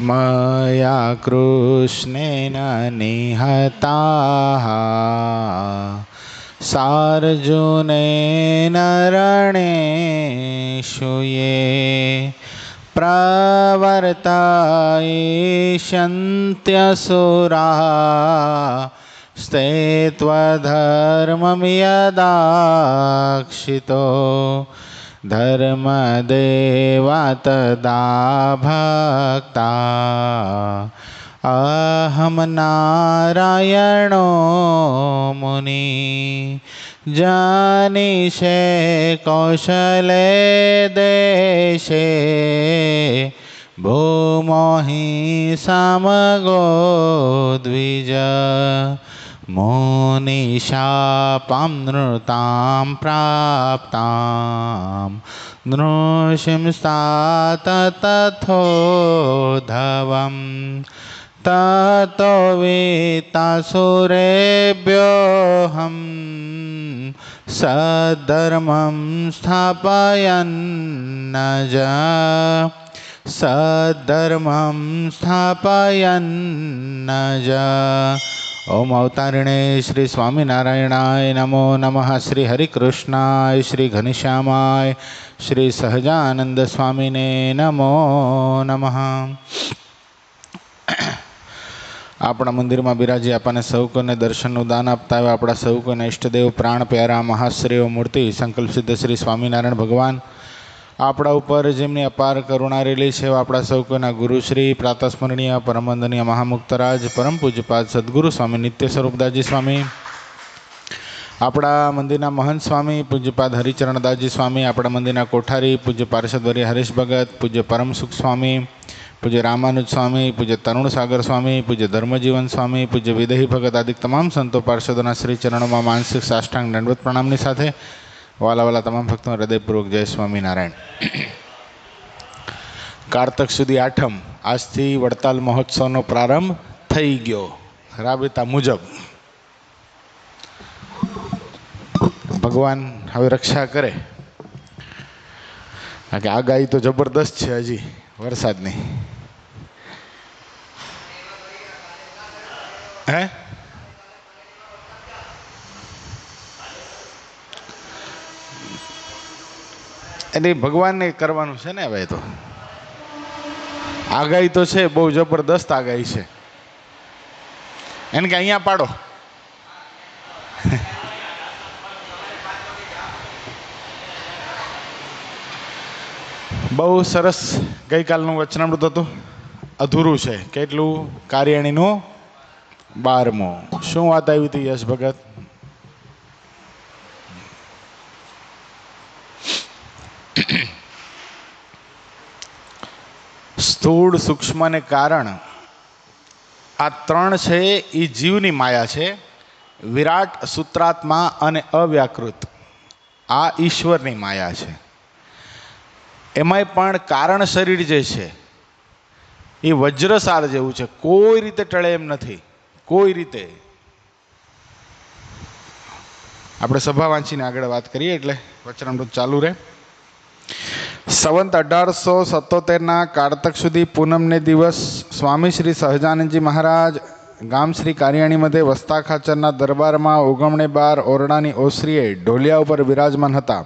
मया कृष्णेन निहताः सार्जुनेन रणेषु ये प्रवर्तयिष्यन्त्यसुराः स्ते त्वधर्मं यदाक्षितो धर्मदेवा तदा भक्ता अहं नारायणो मुनि जानीषे कौशले देशे भूमो हि समगो द्विज मुनिशापां नृतां प्राप्तां नृसिंस्तात तथोधवम् ततो वित्तासुरेभ्योऽहं सद्धर्मं स्थापयन्नज सद्धर्मं स्थापयन्नज। ओम अवतारिणे श्री स्वामीनारायणाय नमो नमः। श्री हरिकृष्णाय श्री घनश्यामाय श्री सहजानंद स्वामीने नमो नमः। આપણા મંદિરમાં બિરાજી આપણને સૌ કોને દર્શનનું દાન આપતા હોય આપણા સૌ કોને ઈષ્ટદેવ પ્રાણ પ્યારા મહાશ્રેય મૂર્તિ સંકલ્પ સિદ્ધ શ્રી સ્વામિનારાયણ ભગવાન આપણા ઉપર જેમની અપાર કરુણા રેલી છે આપણા સૌ કોઈના ગુરુશ્રી પ્રાતસ્મરણીય પરમવંદનીય મહામુક્તરાજ પરમ પૂજ્યપાદ સદગુરુ સ્વામી નિત્ય સ્વરૂપદાસજી સ્વામી, આપણા મંદિરના મહંત સ્વામી પૂજ્યપાદ હરિચરણદાસજી સ્વામી, આપણા મંદિરના કોઠારી પૂજ્ય પાર્ષદવર્ય હરીશ ભગત, પૂજ્ય પરમસુખ સ્વામી, પૂજ્ય રામાનુજ સ્વામી, પૂજ્ય તરુણ સાગર સ્વામી, પૂજ્ય ધર્મજીવન સ્વામી, પૂજ્ય વિદેહી ભગત આદિ તમામ સંતો પાર્ષદોના શ્રી ચરણોમાં માનસિક સાષ્ટાંગ દંડવત પ્રણામની સાથે વાલા તમામ ભક્તો હૃદયપૂર્વક જય સ્વામિનારાયણ। કારતક સુધી આઠમ આજથી વડતાલ મહોત્સવનો પ્રારંભ થઈ ગયો રાબેતા મુજબ। ભગવાન હવે રક્ષા કરે, કારણ કે આગાહી તો જબરદસ્ત છે હજી વરસાદની। હે એટલે ભગવાનને કરવાનું છે ને ભાઈ, તો આગાહી તો છે, બહુ જબરદસ્ત આગાહી છે એને કે અહીંયા પાડો। બહુ સરસ ગઈકાલનું વચનામૃત હતું, અધૂરું છે। કેટલું? કાર્યાણીનું 12મું। શું વાત આવી હતી યશ ભગત? સ્થૂળ સૂક્ષ્મ ને કારણ આ ત્રણ છે એ જીવની માયા છે। વિરાટ સૂત્રાત્મા અને અવ્યાકૃત આ ઈશ્વરની માયા છે। એમાંય પણ કારણ શરીર જે છે એ વજ્રસાર જેવું છે, કોઈ રીતે ટળે એમ નથી, કોઈ રીતે। આપણે સભા વાંચીને આગળ વાત કરીએ એટલે વચનામૃત ચાલુ રહે। સંવત 1877ના કારતક સુધી પૂનમને દિવસ સ્વામી શ્રી સહજાનંદજી મહારાજ ગામ શ્રી કારિયાણી મધ્યે વસ્તા ખાચરના દરબારમાં ઓગમણે બાર ઓરડાની ઓસરીએ ઢોલિયા ઉપર બિરાજમાન હતા।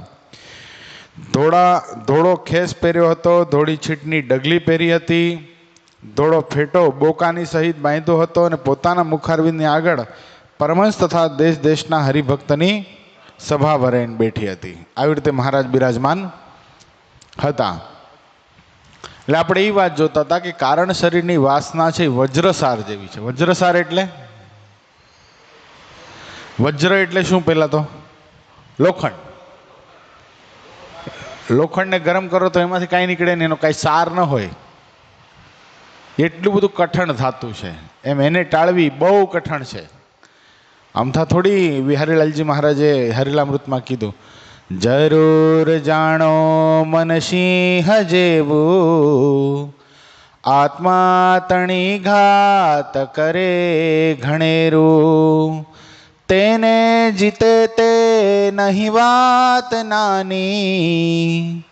ધોળો ખેસ પહેર્યો હતો, ધોળી છીટની ડગલી પહેરી હતી, ધોળો ફેટો બોકાની સહિત બાંધ્યો હતો અને પોતાના મુખારવિંદની આગળ પરમહંસ તથા દેશ દેશના હરિભક્તની સભા ભરાઈને બેઠી હતી। આવી રીતે મહારાજ બિરાજમાન હતા। એટલે આપણે એ વાત જોતા હતા કે કારણ શરીરની વાસના છે વજ્રસાર જેવી છે। વજ્રસાર એટલે વજ્ર એટલે શું? પહેલા તો લોખંડ। લોખંડને ગરમ કરો તો એમાંથી કાંઈ નીકળે નહીં, એનો કાંઈ સાર ન હોય, એટલું બધું કઠણ થતું છે। એમ એને ટાળવી બહુ કઠણ છે। આમથા થોડી વિહારીલાલજી મહારાજે હરિલામૃતમાં કીધું, જરૂર જાણો મન સિંહ જેવું, આત્મા તણી ઘાત કરે ઘણેરું, તેને જીતે તે નહીં વાત નાની,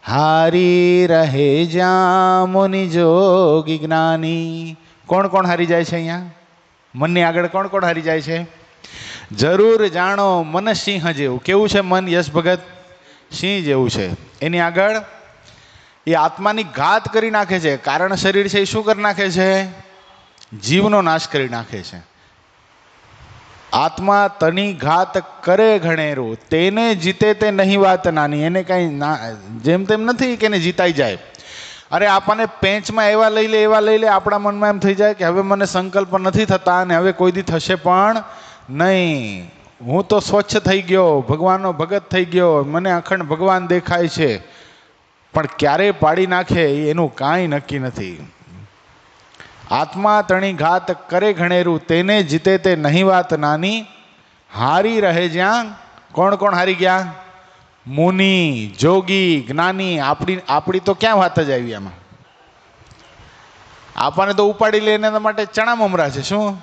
હારી રહે જ્યાં મુનિ જોગી જ્ઞાની. કોણ કોણ હારી જાય છે અહીંયા? મનની આગળ કોણ કોણ હારી જાય છે? જરૂર જાણો મન સિંહ જેવું. કેવું છે મન? યશ ભગત સિંહ જેવું છે. એની આગળ એ આત્માની ઘાત કરી નાખે છે. કારણ શરીર છે એ શું કરી નાખે છે? જીવનો નાશ કરી નાખે છે. આત્મા તની ઘાત કરે ઘણેરું, તેને જીતે તે નહીં વાત નાની. એને કઈ જેમ તેમ નથી કે એને જીતાઈ જાય. અરે આપણને પેંચમાં એવા લઈ લે આપણા મનમાં એમ થઈ જાય કે હવે મને સંકલ્પ નથી થતા અને હવે કોઈ દી થશે પણ નહીં. હું તો સ્વચ્છ થઈ ગયો, ભગવાનનો ભગત થઈ ગયો, મને અખંડ ભગવાન દેખાય છે. પણ ક્યારે પાડી નાખે એનું કાંઈ નક્કી નથી. આત્મા તણી ઘાત કરે ઘણેરું, તેને જીતે તે નહીં વાત નાની. હારી રહે જ્યાં. કોણ કોણ હારી ગયા? મુનિ, જોગી, જ્ઞાની. આપણી તો ક્યાં વાત જ આવી આમાં? આપણને તો ઉપાડી લે એના માટે ચણા મમરા છે. શું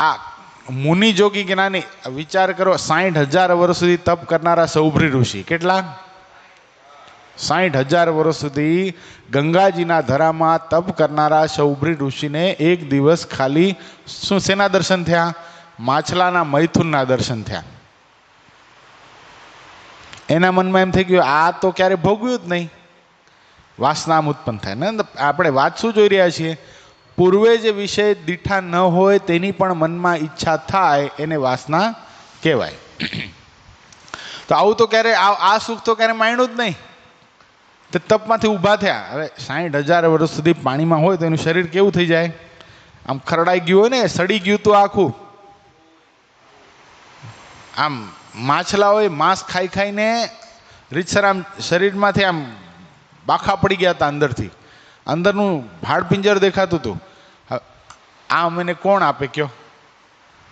આ મુનિ, જોગી, જ્ઞાની? વિચાર કરો, 60,000 વર્ષ સુધી તપ કરનારા સૌભરી ઋષિ. કેટલા? 60,000 વર્ષ સુધી ગંગાજીના ધરામાં તપ કરનારા સૌભરી ઋષિને એક દિવસ ખાલી શું શેના દર્શન થયા? માછલાના મૈથુનના દર્શન થયા. એના મનમાં એમ થઈ ગયું આ તો ક્યારે ભોગવ્યું જ નહીં. વાસના ઉત્પન્ન થાય ને. આપણે વાત શું જોઈ રહ્યા છીએ? પૂર્વે જે વિષય દીઠા ન હોય તેની પણ મનમાં ઈચ્છા થાય એને વાસના કહેવાય. તો આવું તો ક્યારે આ સુખ તો ક્યારે માણ્યું જ નહીં. તે તપમાંથી ઊભા થયા. હવે 60,000 વર્ષ સુધી પાણીમાં હોય તો એનું શરીર કેવું થઈ જાય? આમ ખરડાઈ ગયું હોય ને, સડી ગયું તો આખું. આમ માછલાઓએ માંસ ખાઈ ખાઈને રીતસર આમ શરીરમાંથી આમ બાખા પડી ગયા હતા. અંદરથી અંદરનું ભાડપિંજર દેખાતું હતું. આ મને કોણ આપે કયો?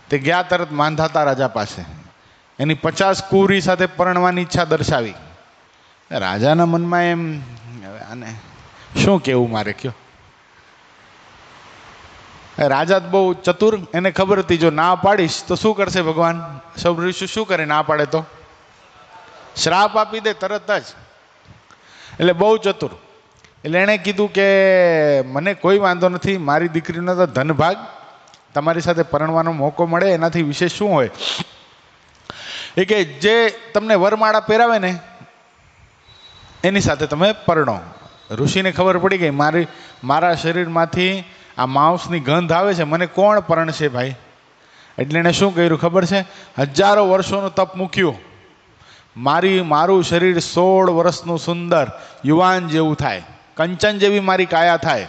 તે ગયા તરત માંધાતા રાજા પાસે. એની 50 કુંવરી સાથે પરણવાની ઈચ્છા દર્શાવી. રાજાના મનમાં એમ, આને શું કેવું મારે કયો? રાજા બહુ ચતુર, એને ખબર હતી જો ના પાડીશ તો શું કરશે ભગવાન? સૌ ઋષિ શું કરે? ના પાડે તો શ્રાપ આપી દે તરત જ. એટલે બહુ ચતુર. એટલે એણે કીધું કે મને કોઈ વાંધો નથી, મારી દીકરીનો તો ધનભાગ, તમારી સાથે પરણવાનો મોકો મળે એનાથી વિશેષ શું હોય? એ કે જે તમને વરમાળા પહેરાવે ને એની સાથે તમે પરણો. ઋષિને ખબર પડી ગઈ મારા શરીરમાંથી આ માંસની ગંધ આવે છે, મને કોણ પરણશે ભાઈ? એટલે એણે શું કર્યું ખબર છે? હજારો વર્ષોનું તપ મૂક્યું. મારું શરીર 16 વર્ષનું સુંદર યુવાન જેવું થાય, કંચન જેવી મારી કાયા થાય.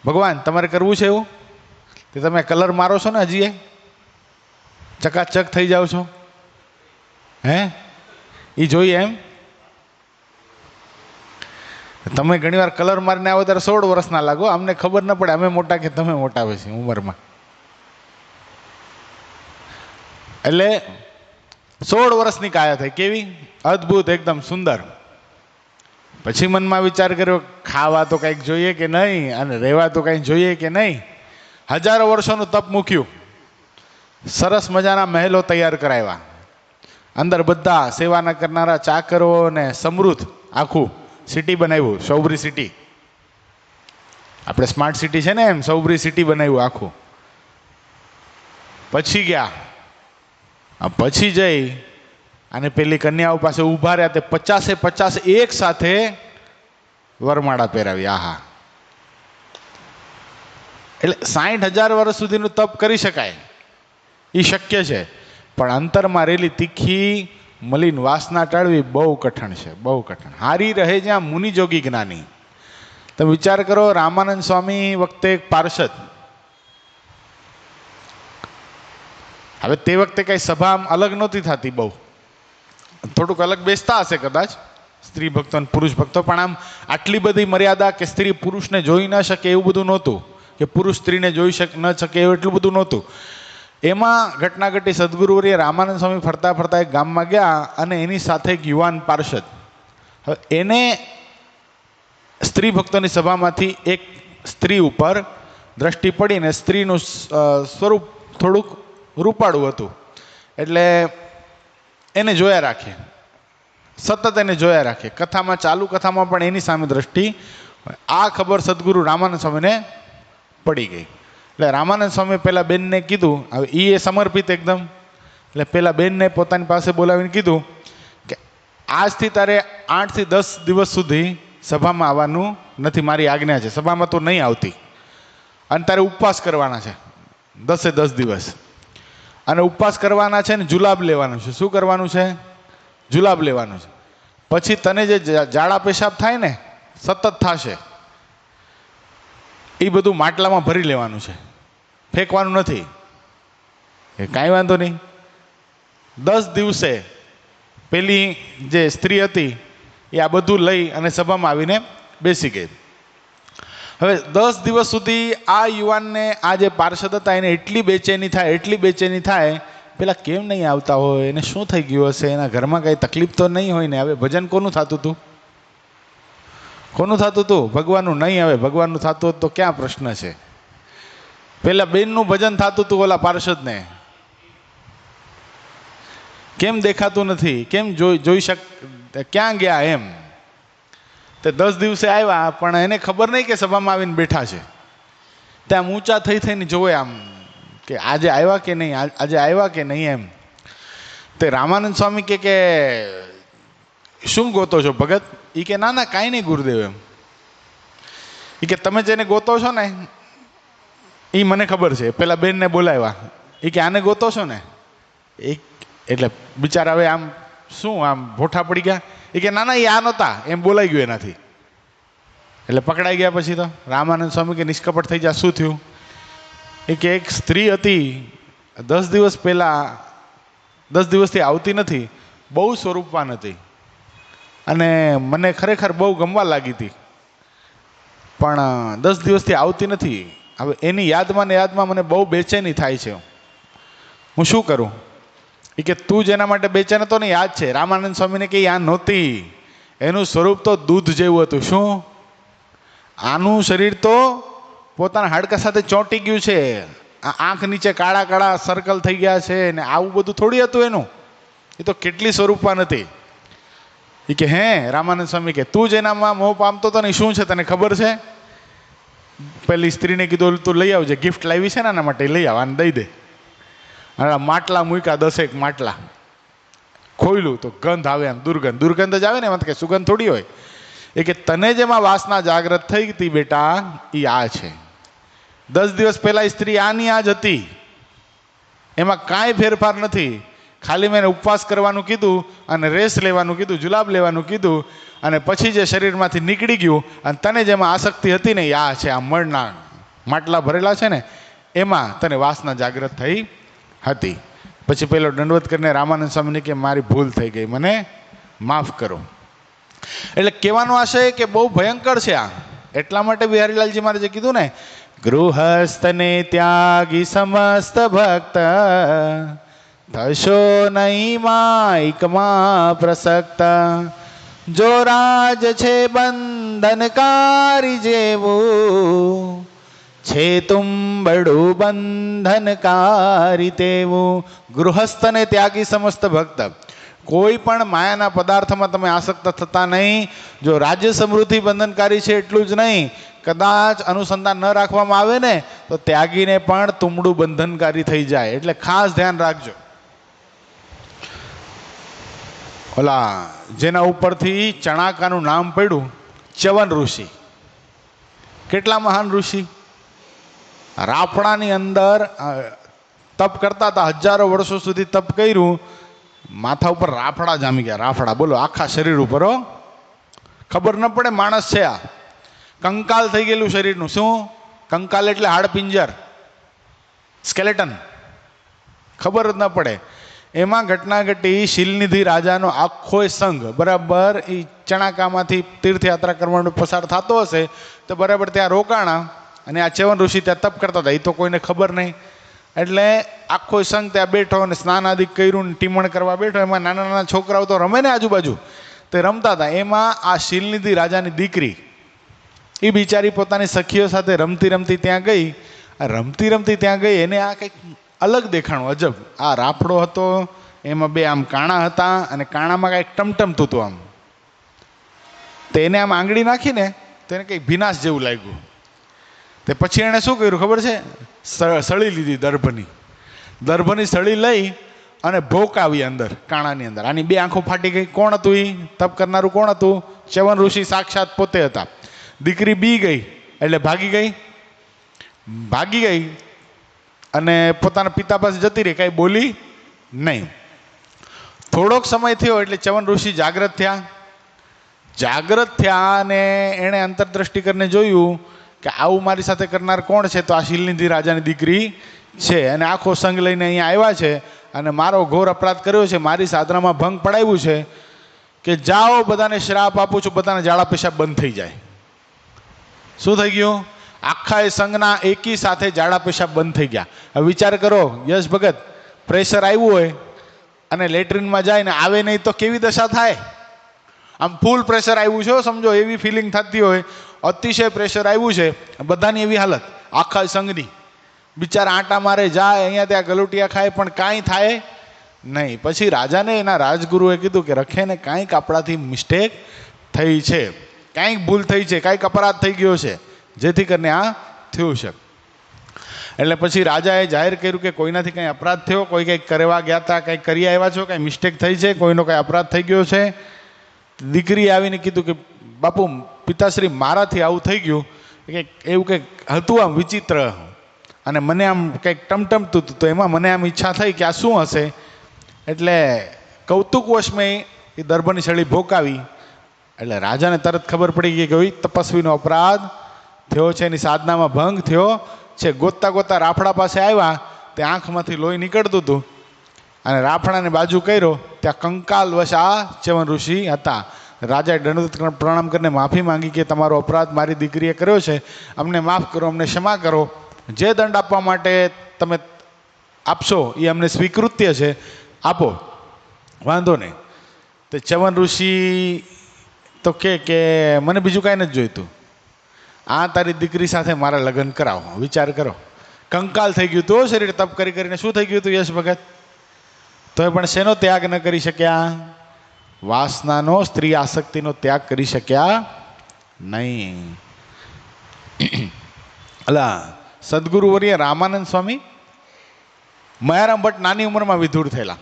ભગવાન તમારે કરવું છે એવું? તે તમે કલર મારો છો ને હજી ચકાચક થઈ જાઓ છો. હે એ જોઈએ એમ? તમે ઘણી વાર કલર મારીને આવો ત્યારે 16 વર્ષના લાગો. અમને ખબર ન પડે અમે મોટા કે તમે મોટા હોય છે ઉંમરમાં. એટલે 16 વર્ષની કાયા થઈ. કેવી અદ્ભુત, એકદમ સુંદર. પછી મનમાં વિચાર કર્યો ખાવા તો કંઈક જોઈએ કે નહીં, અને રહેવા તો કંઈક જોઈએ કે નહીં. હજારો વર્ષોનું તપ મૂક્યું. સરસ મજાના મહેલો તૈયાર કરાવ્યા. અંદર બધા સેવાના કરનારા ચાકરો ને સમૃદ્ધ આખું સિટી બનાવ્યું. સૌભરી સિટી, આપણે સ્માર્ટ સિટી છે ને એમ સૌભરી સિટી બનાવ્યું આખું. પછી ગયા, પછી જઈ અને પેલી કન્યાઓ પાસે ઊભા રહ્યા. તે 50 એક સાથે વરમાળા પહેરાવી. આહા! એટલે 60,000 વર્ષ સુધીનું તપ કરી શકાય, એ શક્ય છે. પણ અંતરમાં રહેલી તીખી મલિન વાસના ટાળવી બહુ કઠણ છે, બહુ કઠણ. હારી રહે જ્યાં મુનિ જોગી જ્ઞાની. તમે વિચાર કરો, રામાનંદ સ્વામી વખતે એક પાર્ષદ, હવે તે વખતે કઈ સભા અલગ નહોતી થતી, બહુ થોડુંક અલગ બેસતા હશે કદાચ સ્ત્રી ભક્તો અને પુરુષ ભક્તો, પણ આમ આટલી બધી મર્યાદા કે સ્ત્રી પુરુષને જોઈ ન શકે એવું બધું નહોતું, કે પુરુષ સ્ત્રીને જોઈ ન શકે એવું એટલું બધું નહોતું. એમાં ઘટના ઘટી. સદગુરુવર્ય રામાનંદ સ્વામી ફરતા ફરતા એક ગામમાં ગયા અને એની સાથે એક યુવાન પાર્ષદ. હવે એને સ્ત્રી ભક્તોની સભામાંથી એક સ્ત્રી ઉપર દ્રષ્ટિ પડીને સ્ત્રીનું સ્વરૂપ થોડુંક રૂપાળું હતું, એટલે એને જોયા રાખે. સતત એને જોયા રાખે, કથામાં ચાલુ કથામાં પણ એની સામે દ્રષ્ટિ. આ ખબર સદગુરુ રામાનંદ સ્વામીને પડી ગઈ. એટલે રામાનંદ સ્વામી પેલા બેનને કીધું, હવે એ સમર્પિત એકદમ, એટલે પેલા બેનને પોતાની પાસે બોલાવીને કીધું કે આજથી તારે 8 થી 10 દિવસ સુધી સભામાં આવવાનું નથી, મારી આજ્ઞા છે, સભામાં તો નહીં આવતી, અને તારે ઉપવાસ કરવાના છે 10 દિવસ. અને ઉપવાસ કરવાના છે ને જુલાબ લેવાનું છે. શું કરવાનું છે? જુલાબ લેવાનું છે. પછી તને જે ઝાડા પેશાબ થાય ને, સતત થશે, એ બધું માટલામાં ભરી લેવાનું છે, ફેંકવાનું નથી. એ કાંઈ વાંધો નહીં. 10 દિવસે પેલી જે સ્ત્રી હતી એ આ બધું લઈ અને સભામાં આવીને બેસી ગઈ. હવે 10 દિવસ સુધી આ યુવાનને, આ જે પાર્ષદ હતા, એને એટલી બેચેની થાય, પેલા કેમ નહીં આવતા હોય, એને શું થઈ ગયું હશે, એના ઘરમાં કઈ તકલીફ તો નહીં હોય ને. હવે ભજન કોનું થતું હતું? કોનું થતું હતું? ભગવાનનું નહીં. હવે ભગવાનનું થતું હતું તો ક્યાં પ્રશ્ન છે? પેલા બેનનું ભજન થતું હતું ઓલા પાર્ષદને. કેમ દેખાતું નથી? કેમ જોઈ ક્યાં ગયા એમ? તે 10 દિવસે આવ્યા, પણ એને ખબર નહીં કે સભામાં આવીને બેઠા છે. ત્યાં ઊંચા થઈને જોવે આમ કે આજે આવ્યા કે નહીં, આજે આવ્યા કે નહીં એમ. તે રામાનંદ સ્વામી કે શું ગોતો છો ભગત? એ કે ના કાંઈ નહીં ગુરુદેવ એમ. એ કે તમે જેને ગોતો છો ને એ મને ખબર છે. પેલા બેનને બોલાવ્યા. એ કે આને ગોતો છો ને? એટલે બિચારા હવે આમ શું આમ ભોઠા પડી ગયા. એ કે ના એ આ નહોતા એમ બોલાઈ ગયું એનાથી. એટલે પકડાઈ ગયા. પછી તો રામાનંદ સ્વામી કે નિષ્કપટ થઈ જા, શું થયું? એ કે એક સ્ત્રી હતી 10 દિવસ પહેલાં, 10 દિવસથી આવતી નથી, બહુ સ્વરૂપવાન હતી, અને મને ખરેખર બહુ ગમવા લાગી હતી, પણ 10 દિવસથી આવતી નથી. હવે એની યાદમાં મને બહુ બેચેની થાય છે, હું શું કરું? એ કે તું જેના માટે બેચેન હતો ને, યાદ છે? રામાનંદ સ્વામીને કે આ નહોતી, એનું સ્વરૂપ તો દૂધ જેવું હતું. શું? આનું શરીર તો પોતાના હાડકા સાથે ચોંટી ગયું છે, આંખ નીચે કાળા કાળા સર્કલ થઈ ગયા છે ને, આવું બધું થોડી હતું એનું. એ તો કેટલી સ્વરૂપવાન હતી. એ કે હે? રામાનંદ સ્વામી કે તું જેનામાં મોહ પામતો હતો ને, શું છે તને ખબર છે? પેલી સ્ત્રીને કીધું તું લઈ આવજે, ગિફ્ટ લાવી છે ને આના માટે, લઈ આવ, આને દઈ દે. અને માટલા મૂક્યા, 10 માટલા ખોયલું તો ગંધ આવે, એમ દુર્ગંધ જ આવે ને, એમાં કે સુગંધ થોડી હોય. એ કે તને જેમાં વાસના જાગ્રત થઈ હતી બેટા, એ આ છે. 10 દિવસ પહેલા સ્ત્રી આની આ જ હતી, એમાં કાંઈ ફેરફાર નથી. ખાલી મેં ઉપવાસ કરવાનું કીધું અને રેસ લેવાનું કીધું, જુલાબ લેવાનું કીધું, અને પછી જે શરીરમાંથી નીકળી ગયું, અને તને જેમાં આસક્તિ હતી ને, આ છે, આ મળના માટલા ભરેલા છે ને, એમાં તને વાસના જાગ્રત થઈ હતી. પછી પેલો દંડવત કરીને રામાનંદ સ્વામીને કે મારી ભૂલ થઈ ગઈ, મને માફ કરો. એટલે કહેવાનો આશય કે બહુ ભયંકર છે આ. એટલા માટે બિહારીલાલજી મહારાજે કીધું ને, ગૃહસ્થને ત્યાગી સમસ્ત ભક્ત, થશો નહીં માઇકમાં પ્રસક્ત. જો રાજ છે બંધનકારી જેવું, છે તુંબડું બંધનકારી તેવું. ગૃહસ્થને ત્યાગી સમસ્ત ભક્ત. કોઈ પણ માયાના પદાર્થમાં તમે આસક્ત થતા નહીં. જો રાજ્ય સમૃદ્ધિ બંધનકારી છે એટલું જ નહીં, કદાચ અનુસંધાન ન રાખવામાં આવે ને તો ત્યાગીને પણ તુંબડું બંધનકારી થઈ જાય. એટલે ખાસ ધ્યાન રાખજો. ઓલા જેના ઉપરથી ચણાકાનું નામ પડ્યું, ચ્યવન ઋષિ, કેટલા મહાન ઋષિ. રાફડાની અંદર તપ કરતા હતા, હજારો વર્ષો સુધી તપ કર્યું, માથા ઉપર રાફડા જામી ગયા. રાફડા બોલો, આખા શરીર ઉપર. ખબર ન પડે માણસ છે આ. કંકાલ થઈ ગયેલું શરીરનું. શું કંકાલ? એટલે હાડપિંજર, સ્કેલેટન. ખબર જ ન પડે. એમાં ઘટના ઘટી, શીલનિધિ રાજાનો આખો સંઘ બરાબર એ ચણાકામાંથી તીર્થયાત્રા કરવાનું પસાર થતો હશે તો બરાબર ત્યાં રોકાણા, અને આ ચ્યવન ઋષિ ત્યાં તપ કરતા હતા. એ તો કોઈને ખબર નહીં. એટલે આખો સંઘ ત્યાં બેઠો અને સ્નાન આદિ કર્યું ને ટીમણ કરવા બેઠો. એમાં નાના નાના છોકરાઓ તો રમે ને આજુબાજુ, તે રમતા હતા. એમાં આ શીલનિધિ રાજાની દીકરી, એ બિચારી પોતાની સખીઓ સાથે રમતી રમતી ત્યાં ગઈ. રમતી રમતી ત્યાં ગઈ, એને આ કંઈક અલગ દેખાણું, અજબ. આ રાફડો હતો, એમાં બે આમ કાણા હતા અને કાણામાં કાંઈક ટમટમતું હતું આમ. તેને આમ આંગળી નાખીને તેને કંઈક ભીનાશ જેવું લાગ્યું. તે પછી એણે શું કર્યું ખબર છે? સળી લીધી દર્ભની સળી લઈ અને ભોક આવી અંદર કાણાની અંદર. આની બે આંખો ફાટી ગઈ. કોણ હતું એ તપ કરનારું? કોણ હતું? ચ્યવન ઋષિ સાક્ષાત પોતે હતા. દીકરી બી ગઈ એટલે ભાગી ગઈ અને પોતાના પિતા પાસે જતી રહી, કાંઈ બોલી નહીં. થોડોક સમય થયો એટલે ચ્યવન ઋષિ જાગ્રત થયા અને એણે અંતરદ્રષ્ટિ કરીને જોયું કે આવું મારી સાથે કરનાર કોણ છે? તો આ શિલનિધિ રાજાની દીકરી છે અને આખો સંગ લઈને અહીંયા આવ્યા છે અને મારો ઘોર અપરાધ કર્યો છે, મારી સાધનામાં ભંગ પડાવ્યું છે કે જાઓ બધાને શ્રાપ આપું છું, બધાના ઝાડા પેશાબ બંધ થઈ જાય. શું થઈ ગયું? આખા એ સંઘના એકી સાથે ઝાડા પેશાબ બંધ થઈ ગયા. હવે વિચાર કરો, યશ ભગત પ્રેશર આવ્યું હોય અને લેટ્રિનમાં જાય ને આવે નહીં તો કેવી દશા થાય? આમ ફૂલ પ્રેશર આવ્યું છે, સમજો એવી ફિલિંગ થતી હોય, અતિશય પ્રેશર આવ્યું છે, બધાની એવી હાલત, આખા સંઘની. બિચારા આંટા મારે જાય, અહીંયા ત્યાં ગલુટિયા ખાય પણ કાંઈ થાય નહીં. પછી રાજાને એના રાજગુરુએ કીધું કે રખેને કાંઈક આપણાથી મિસ્ટેક થઈ છે, કાંઈક ભૂલ થઈ છે, કાંઈક અપરાધ થઈ ગયો છે, જેથી કરીને આ થયું છે. એટલે પછી રાજાએ જાહેર કર્યું કે કોઈનાથી કંઈ અપરાધ થયો, કોઈ કંઈક કરવા ગયા હતા, કંઈક કરી આવ્યા છો, કંઈ મિસ્ટેક થઈ છે, કોઈનો કંઈ અપરાધ થઈ ગયો છે? દીકરીએ આવીને કીધું કે બાપુ પિતાશ્રી મારાથી આવું થઈ ગયું, કે એવું કંઈક હતું આમ વિચિત્ર અને મને આમ કંઈક ટમટમતું હતું, તો એમાં મને આમ ઈચ્છા થઈ કે આ શું હશે? એટલે કૌતુકવશ મેં એ દર્ભની સળી ભોકાવી. એટલે રાજાને તરત ખબર પડી ગઈ કે ભાઈ તપસ્વીનો અપરાધ થયો છે, એની સાધનામાં ભંગ થયો છે. ગોતતા રાફડા પાસે આવ્યા, તે આંખમાંથી લોહી નીકળતું હતું અને રાફડાને બાજુ કર્યો, ત્યાં કંકાલવશ આ ચ્યવન ઋષિ હતા. રાજાએ દંડવત પ્રણામ કરીને માફી માંગી કે તમારો અપરાધ મારી દીકરીએ કર્યો છે, અમને માફ કરો, અમને ક્ષમા કરો, જે દંડ આપવા માટે તમે આપશો એ અમને સ્વીકૃત્ય છે, આપો, વાંધો નહીં. તો ચ્યવન ઋષિ તો કે મને બીજું કાંઈ નથી જોઈતું, આ તારી દીકરી સાથે મારા લગ્ન કરાવો. વિચાર કરો, કંકાલ થઈ ગયું તો શરીર તપ કરીને શું થઈ ગયું હતું યશ ભગત? તો પણ શેનો ત્યાગ ન કરી શક્યા? વાસનાનો, સ્ત્રી આસક્તિનો ત્યાગ કરી શક્યા નહીં. અલા સદગુરુ વર્ય રામાનંદ સ્વામી મયારામ ભટ્ટ નાની ઉંમરમાં વિધુર થયેલા.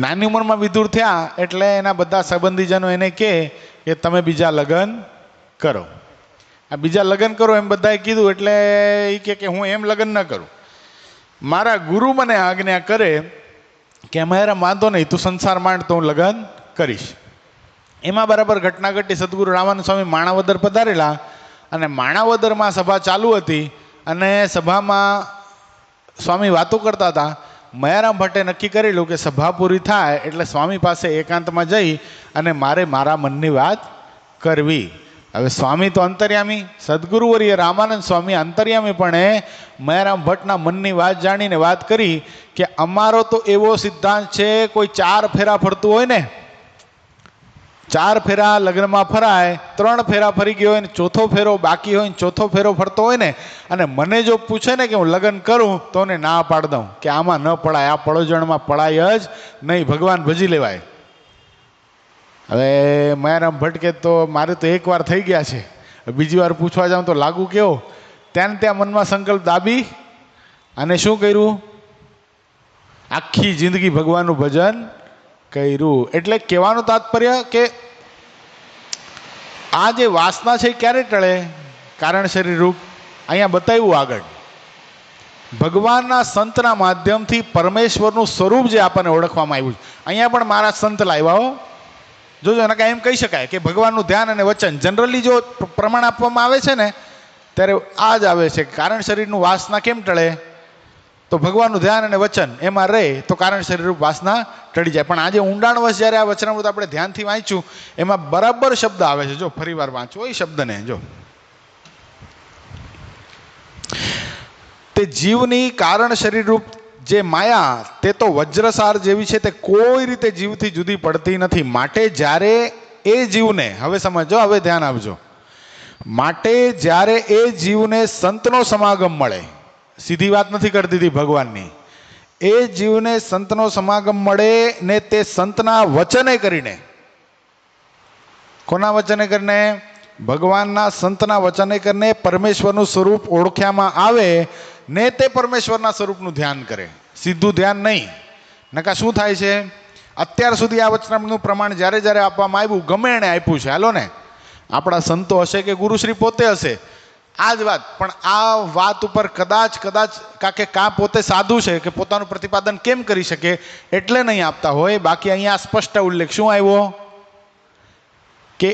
નાની ઉંમરમાં વિધુર થયા એટલે એના બધા સંબંધીજનો એને કહે કે તમે બીજા લગ્ન કરો. આ બીજા લગ્ન કરો એમ બધાએ કીધું એટલે એ કે હું એમ લગ્ન ન કરું, મારા ગુરુ મને આજ્ઞા કરે કે અમારા વાંધો નહીં, તું સંસાર માંડ તો હું લગ્ન કરીશ. એમાં બરાબર ઘટના ઘટી. સદગુરુ રામાનંદ સ્વામી માણાવદર પધારેલા અને માણાવદરમાં સભા ચાલુ હતી અને સભામાં સ્વામી વાતો કરતા હતા. મયારામ ભટ્ટે નક્કી કરેલું કે સભા પૂરી થાય એટલે સ્વામી પાસે એકાંતમાં જઈ અને મારે મારા મનની વાત કરવી. હવે સ્વામી તો અંતર્યામી, સદગુરુવર્ય રામાનંદ સ્વામી અંતર્યામી પણ મયારામ ભટ્ટના મનની વાત જાણીને વાત કરી કે અમારો તો એવો સિદ્ધાંત છે, કોઈ 4 ફેરા ફરતું હોય ને, 4 ફેરા લગ્નમાં ફરાય, 3 ફેરા ફરી ગયો હોય ને ચોથો ફેરો બાકી હોય ને ચોથો ફેરો ફરતો હોય ને, અને મને જો પૂછે ને કે હું લગ્ન કરું તો ને ના પાડ દઉં કે આમાં ન પડાય, આ પડોજણમાં પડાય જ નહીં, ભગવાન ભજી લેવાય. હવે મયારામ ભટ્ટ કે તો મારે તો એકવાર થઈ ગયા છે, બીજી વાર પૂછવા જાઉં તો લાગુ કેવો? ત્યાં મનમાં સંકલ્પ દાબી અને શું કર્યું? આખી જિંદગી ભગવાનનું ભજન કર્યું. એટલે કહેવાનું તાત્પર્ય કે આ જે વાસના છે ક્યારે ટળે? કારણ શરીર રૂપ. અહીંયા બતાવ્યું આગળ ભગવાનના સંતના માધ્યમથી પરમેશ્વરનું સ્વરૂપ જે આપણને ઓળખવામાં આવ્યું. અહીંયા પણ મારા સંત લાવ્યા હો. જોજો, એના કાંઈ એમ કહી શકાય કે ભગવાનનું ધ્યાન અને વચન જનરલી જો પ્રમાણ આપવામાં આવે છે ને ત્યારે આ જ આવે છે. કારણ શરીરનું વાસના કેમ ટળે? તો ભગવાનનું ધ્યાન અને વચન એમાં રહે તો કારણ શરીરરૂપ વાસના ટળી જાય. પણ આજે ઊંડાણવશ જ્યારે આ વચનામૃત આપણે ધ્યાનથી વાંચ્યું એમાં બરાબર શબ્દ આવે છે. જો ફરી વાર વાંચો એ શબ્દને. જો તે જીવની કારણ શરીરરૂપ જે માયા તે તો વજ્રસાર જેવી છે, તે કોઈ રીતે જીવથી જુદી પડતી નથી. માટે જ્યારે એ જીવને, હવે સમજો, હવે ધ્યાન આપજો, માટે જ્યારે એ જીવને સંતનો સમાગમ મળે, સીધી વાત નથી કરી દીધી ભગવાનની, એ જીવને સંતનો સમાગમ મળે ને તે સંતના વચને કરીને, કોના વચને કરીને? ભગવાનના સંતના વચને કરીને પરમેશ્વરનું સ્વરૂપ ઓળખ્યામાં આવે ને તે પરમેશ્વરના સ્વરૂપનું ધ્યાન કરે, સીધું ધ્યાન નહીં. નકા શું થાય છે? અત્યાર સુધી આ વચનામૃતનું પ્રમાણ જ્યારે જ્યારે આપવામાં આવ્યું, ગમે એણે આપ્યું છે, હાલો ને, આપણા સંતો હશે કે ગુરુશ્રી પોતે હશે, આ જ વાત. પણ આ વાત ઉપર કદાચ કાં પોતે સાધુ છે કે પોતાનું પ્રતિપાદન કેમ કરી શકે એટલે નહીં આપતા હોય. બાકી અહીંયા સ્પષ્ટ ઉલ્લેખ શું આવ્યો કે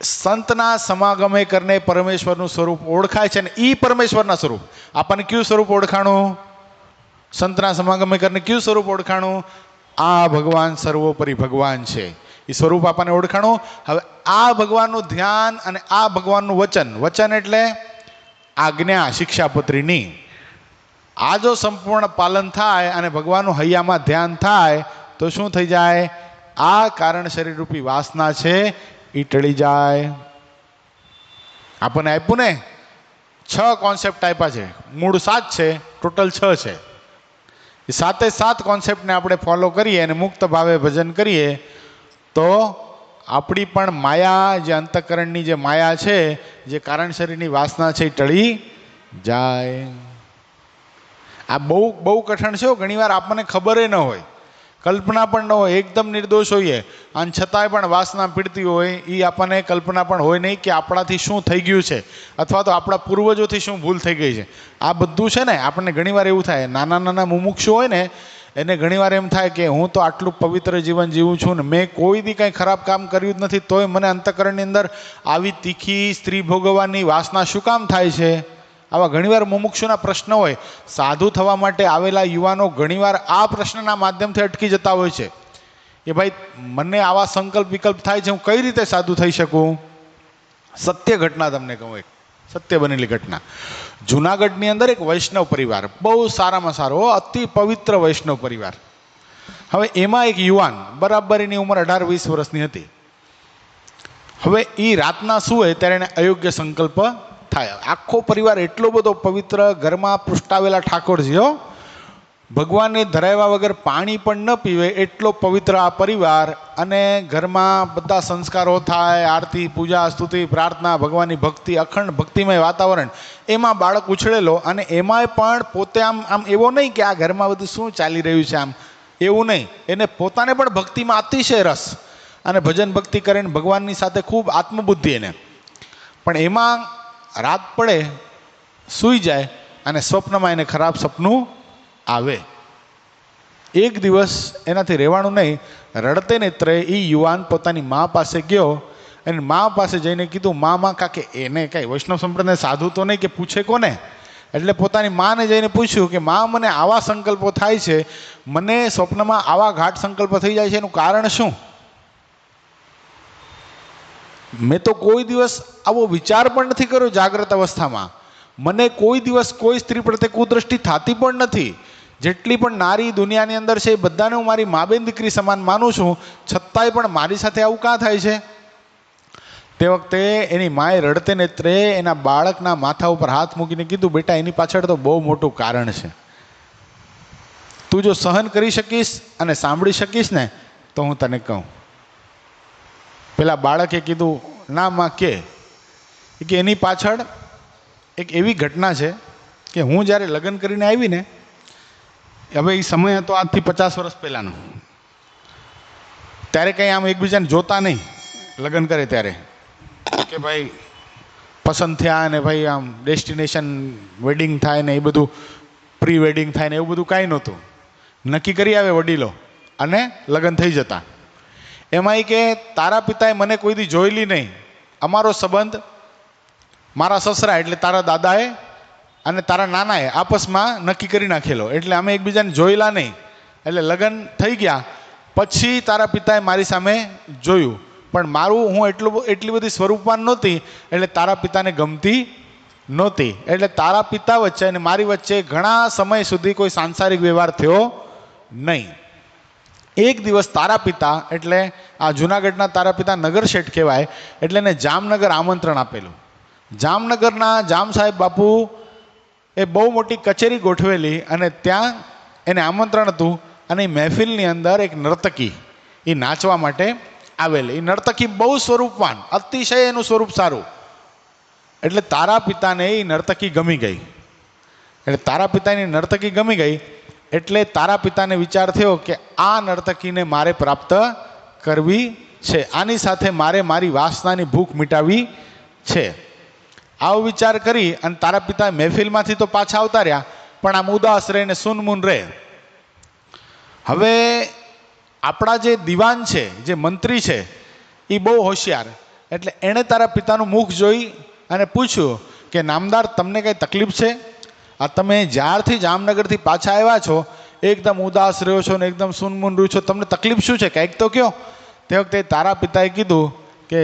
સંતના સમાગમે કરીને પરમેશ્વરનું સ્વરૂપ ઓળખાય છે. ને એ પરમેશ્વરના સ્વરૂપ આપણને કયું સ્વરૂપ ઓળખાણું? સંતના સમાગમે કરીને કયું સ્વરૂપ ઓળખાણું? આ ભગવાન સર્વોપરી ભગવાન છે, એ સ્વરૂપ આપણને ઓળખાણું. હવે આ ભગવાનનું ધ્યાન અને આ ભગવાનનું વચન એટલે આજ્ઞા શિક્ષાપત્રીની, આ જો સંપૂર્ણ પાલન થાય અને ભગવાનનું હૈયામાં ધ્યાન થાય તો શું થઈ જાય? આ કારણ શરીર રૂપી વાસના છે એ ટળી જાય. આપણને આપ્યું ને 6 કોન્સેપ્ટ આપ્યા છે, મૂળ 7 છે, ટોટલ 6 છે. એ 7 કોન્સેપ્ટને આપણે ફોલો કરીએ અને મુક્ત ભાવે ભજન કરીએ તો આપણી પણ માયા, જે અંતઃકરણની જે માયા છે, જે કારણ શરીરની વાસના છે, એ ટળી જાય. આ બહુ કઠણ છે. ઘણીવાર આપણને ખબર ન હોય, કલ્પના પણ ન હોય, એકદમ નિર્દોષ હોઈએ અને છતાંય પણ વાસના પીડતી હોય. એ આપણને કલ્પના પણ હોય નહીં કે આપણાથી શું થઈ ગયું છે અથવા તો આપણા પૂર્વજોથી શું ભૂલ થઈ ગઈ છે. આ બધું છે ને આપણને ઘણીવાર એવું થાય, નાના મુમુક્ષુ હોય ને એને ઘણીવાર એમ થાય કે હું તો આટલું પવિત્ર જીવન જીવું છું ને મેં કોઈ દી કંઈ ખરાબ કામ કર્યું જ નથી, તોય મને અંતઃકરણની અંદર આવી તીખી સ્ત્રી ભોગવવાની વાસના શું કામ થાય છે? આવા ઘણીવાર મુમુક્ષુના પ્રશ્ન હોય. સાધુ થવા માટે આવેલા યુવાનો ઘણીવાર આ પ્રશ્નના માધ્યમથી અટકી જતા હોય છે કે ભાઈ મને આવા સંકલ્પ વિકલ્પ થાય છે, હું કઈ રીતે સાધુ થઈ શકું? સત્ય ઘટના તમને કહું, એક સત્ય બનેલી ઘટના. જુનાગઢની અંદર એક વૈષ્ણવ પરિવાર, બહુ સારામાં સારો, અતિ પવિત્ર વૈષ્ણવ પરિવાર. હવે એમાં એક યુવાન, બરાબર એની ઉંમર 18-20 વર્ષની હતી. હવે એ રાતના સૂવે ત્યારે એને અયોગ્ય સંકલ્પ થાય. આખો પરિવાર એટલો બધો પવિત્ર, ઘરમાં પૃષ્ઠાવેલા ઠાકોરજીઓ, ભગવાનને ધરાવ્યા વગર પાણી પણ ન પીવે એટલો પવિત્ર આ પરિવાર. અને ઘરમાં બધા સંસ્કારો થાય, આરતી, પૂજા, સ્તુતિ, પ્રાર્થના, ભગવાનની ભક્તિ, અખંડ ભક્તિમય વાતાવરણ. એમાં બાળક ઉછળેલો અને એમાંય પણ પોતે આમ એવો નહીં કે આ ઘરમાં બધું શું ચાલી રહ્યું છે, આમ એવું નહીં. એને પોતાને પણ ભક્તિમાં અતિશય રસ અને ભજન ભક્તિ કરીને ભગવાનની સાથે ખૂબ આત્મબુદ્ધિ એને. પણ એમાં રાત પડે, સૂઈ જાય અને સ્વપ્નમાં એને ખરાબ સપનું આવે. એક દિવસ એનાથી રહેવાનું નહીં, રડતે નેત્રે એ યુવાન પોતાની મા પાસે ગયો અને મા પાસે જઈને કીધું, મા કાકે એને કઈ વૈષ્ણવ સંપ્રદાય સાધુ તો નહીં કે પૂછે કોને? એટલે પોતાની માને જઈને પૂછ્યું કે મા, મને આવા સંકલ્પો થાય છે, મને સ્વપ્નમાં આવા ઘાટ સંકલ્પ થઈ જાય છે, એનું કારણ શું? મેં તો કોઈ દિવસ આવો વિચાર પણ નથી કર્યો જાગ્રત અવસ્થામાં. મને કોઈ દિવસ કોઈ સ્ત્રી પ્રત્યે કુદ્રષ્ટિ થતી પણ નથી. જેટલી પણ નારી દુનિયાની અંદર છે એ બધાને હું મારી મા બેન દીકરી સમાન માનું છું, છતાંય પણ મારી સાથે આવું કાં થાય છે? તે વખતે એની માએ રડતે નેત્રે એના બાળકના માથા ઉપર હાથ મૂકીને કીધું, બેટા એની પાછળ તો બહુ મોટું કારણ છે. તું જો સહન કરી શકીશ અને સાંભળી શકીશ ને તો હું તને કહું. પેલા બાળકે કીધું, ના માં કે એની પાછળ એક એવી ઘટના છે કે હું જ્યારે લગ્ન કરીને આવી ને, હવે એ સમય હતો આજથી 50 વર્ષ પહેલાંનો, ત્યારે કંઈ આમ એકબીજાને જોતા નહીં. લગ્ન કરે ત્યારે કે ભાઈ પસંદ થયા ને ભાઈ આમ ડેસ્ટિનેશન વેડિંગ થાય ને એ બધું, પ્રી વેડિંગ થાય ને એવું બધું કાંઈ નહોતું. નક્કી કરી આવે વડીલો અને લગ્ન થઈ જતા. એમાં કે તારા પિતાએ મને કોઈ દી જોયેલી નહીં. અમારો સંબંધ મારા સસરા એટલે તારા દાદાએ અને તારા નાનાએ આપસમાં નક્કી કરી નાખેલો, એટલે અમે એકબીજાને જોયેલા નહીં. એટલે લગ્ન થઈ ગયા પછી તારા પિતાએ મારી સામે જોયું, પણ હું એટલી બધી સ્વરૂપવાન નહોતી, એટલે તારા પિતાને ગમતી નહોતી. એટલે તારા પિતા વચ્ચે અને મારી વચ્ચે ઘણા સમય સુધી કોઈ સાંસારિક વ્યવહાર થયો નહીં. એક દિવસ તારા પિતા, એટલે આ જુનાગઢના તારા પિતા નગર શેઠ કહેવાય, એટલે એને જામનગર આમંત્રણ આપેલું. જામનગરના જામ સાહેબ બાપુ એ બહુ મોટી કચેરી ગોઠવેલી અને ત્યાં એને આમંત્રણ હતું અને એ મહેફિલની અંદર એક નર્તકી એ નાચવા માટે આવેલી. એ નર્તકી બહુ સ્વરૂપવાન, અતિશય એનું સ્વરૂપ સારું. એટલે તારા પિતાને એ નર્તકી ગમી ગઈ. એટલે તારા પિતાની નર્તકી ગમી ગઈ એટલે તારા પિતાને વિચાર થયો કે આ નર્તકીને મારે પ્રાપ્ત કરવી છે, આની સાથે મારે મારી વાસનાની ભૂખ મિટાવી છે. આવો વિચાર કરી અને તારા પિતા મહેફિલમાંથી તો પાછા આવતા રહ્યા, પણ આમ ઉદાસ રહીને સૂનમૂન રહે. હવે આપણા જે દિવાન છે, જે મંત્રી છે, એ બહુ હોશિયાર. એટલે એણે તારા પિતાનું મુખ જોઈ અને પૂછ્યું કે નામદાર, તમને કંઈ તકલીફ છે? આ તમે જ્યારથી જામનગરથી પાછા આવ્યા છો એકદમ ઉદાસ રહ્યો છો ને એકદમ સૂનમૂન રહ્યો છો, તમને તકલીફ શું છે, કંઈક તો કહો. તે વખતે તારા પિતાએ કીધું કે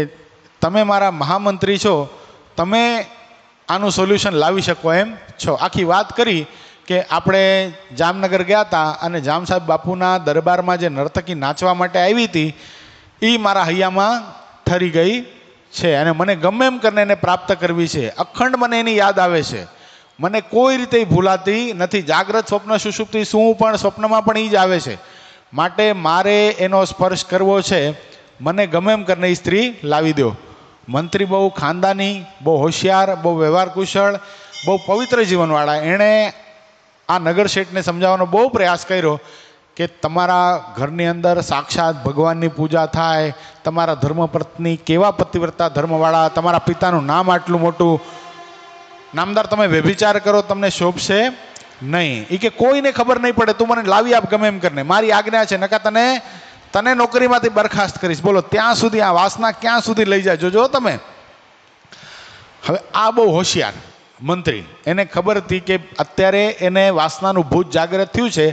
તમે મારા મહામંત્રી છો, તમે આનું સોલ્યુશન લાવી શકો એમ છો. આખી વાત કરી કે આપણે જામનગર ગયા હતા અને જામ સાહેબ બાપુના દરબારમાં જે નર્તકી નાચવા માટે આવી હતી એ મારા હૈયામાં ઠરી ગઈ છે અને મને ગમે એમ કરીને એને પ્રાપ્ત કરવી છે. અખંડ મને એની યાદ આવે છે, મને કોઈ રીતે ભૂલાતી નથી. જાગ્રત, સ્વપ્ન, સુષુપ્તિ શું પણ સ્વપ્નમાં પણ એ જ આવે છે. માટે મારે એનો સ્પર્શ કરવો છે, મને ગમે એમ કરીને એ સ્ત્રી લાવી દો. મંત્રી બહુ ખાનદાની, બહુ હોશિયાર, બહુ વ્યવહાર કુશળ, બહુ પવિત્ર જીવનવાળા. એણે આ નગર શેઠને સમજાવવાનો બહુ પ્રયાસ કર્યો કે તમારા ઘરની અંદર સાક્ષાત ભગવાનની પૂજા થાય, તમારા ધર્મપત્ની કેવા પતિવ્રતા ધર્મવાળા, તમારા પિતાનું નામ આટલું મોટું. નામદાર, તમે વ્યભિચાર કરો તમને શોભશે નહીં. એ કે કોઈને ખબર નહીં પડે, તું મને લાવી આપ ગમે એમ કરીને, મારી આજ્ઞા છે, નકા તને નોકરીમાંથી બરખાસ્ત કરીશ. બોલો ત્યાં સુધી આ વાસના ક્યાં સુધી લઈ જાય જોજો તમે. હવે આ બહુ હોશિયાર મંત્રી, એને ખબર હતી કે અત્યારે એને વાસનાનું ભૂત જાગૃત થયું છે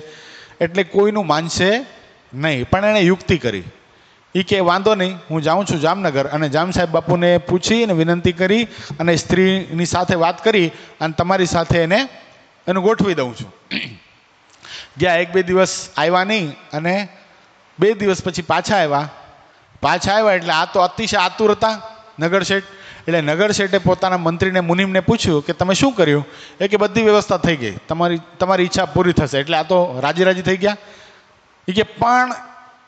એટલે કોઈનું માનશે નહીં, પણ એણે યુક્તિ કરી. એ કે વાંધો નહીં, હું જાઉં છું જામનગર અને જામ સાહેબ બાપુને પૂછી અને વિનંતી કરી અને સ્ત્રીની સાથે વાત કરી અને તમારી સાથે એનું ગોઠવી દઉં છું. ગયા 1-2 દિવસ આવ્યા નહીં અને 2 દિવસ પછી પાછા આવ્યા એટલે આ તો અતિશય આતુર હતા નગર શેઠ. એટલે નગર શેઠે પોતાના મંત્રીને મુનિમને પૂછ્યું કે તમે શું કર્યું? એ કે બધી વ્યવસ્થા થઈ ગઈ, તમારી ઈચ્છા પૂરી થશે. એટલે આ તો રાજી થઈ ગયા. એ કે પણ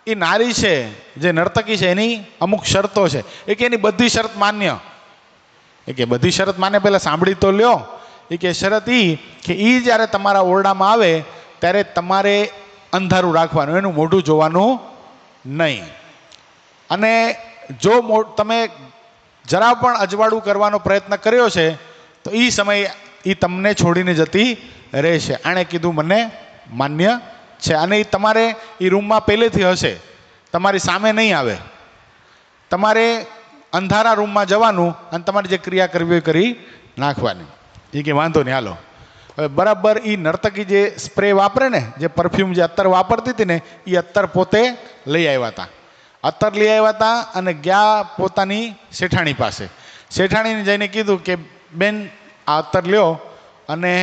એ નારી છે, જે નર્તકી છે, એની અમુક શરતો છે. એ કે એની બધી શરત માન્ય. એ કે બધી શરત માન્ય, પહેલાં સાંભળી તો લ્યો. એ કે શરત કે એ જ્યારે તમારા ઓરડામાં આવે ત્યારે તમારે અંધારું રાખવાનું, એનું મોઢું જોવાનું નહીં. અને જો તમે જરા પણ અજવાળું કરવાનો પ્રયત્ન કર્યો છે તો એ સમયે એ તમને છોડીને જતી રહેશે. આણે કીધું મને માન્ય છે. અને એ તમારે એ રૂમમાં પહેલેથી હશે, તમારી સામે નહીં આવે. તમારે અંધારા રૂમમાં જવાનું અને તમારે જે ક્રિયા કરવી હોય કરી નાખવાની. એ કે વાંધો નહીં, હાલો. હવે બરાબર એ નર્તકી જે સ્પ્રે વાપરે ને, જે પરફ્યુમ, જે અત્તર વાપરતી હતી ને, એ અત્તર પોતે લઈ આવ્યા હતા. અત્તર લઈ આવ્યા હતા અને ગયા પોતાની શેઠાણી પાસે. શેઠાણીને જઈને કીધું કે બેન, આ અત્તર લ્યો અને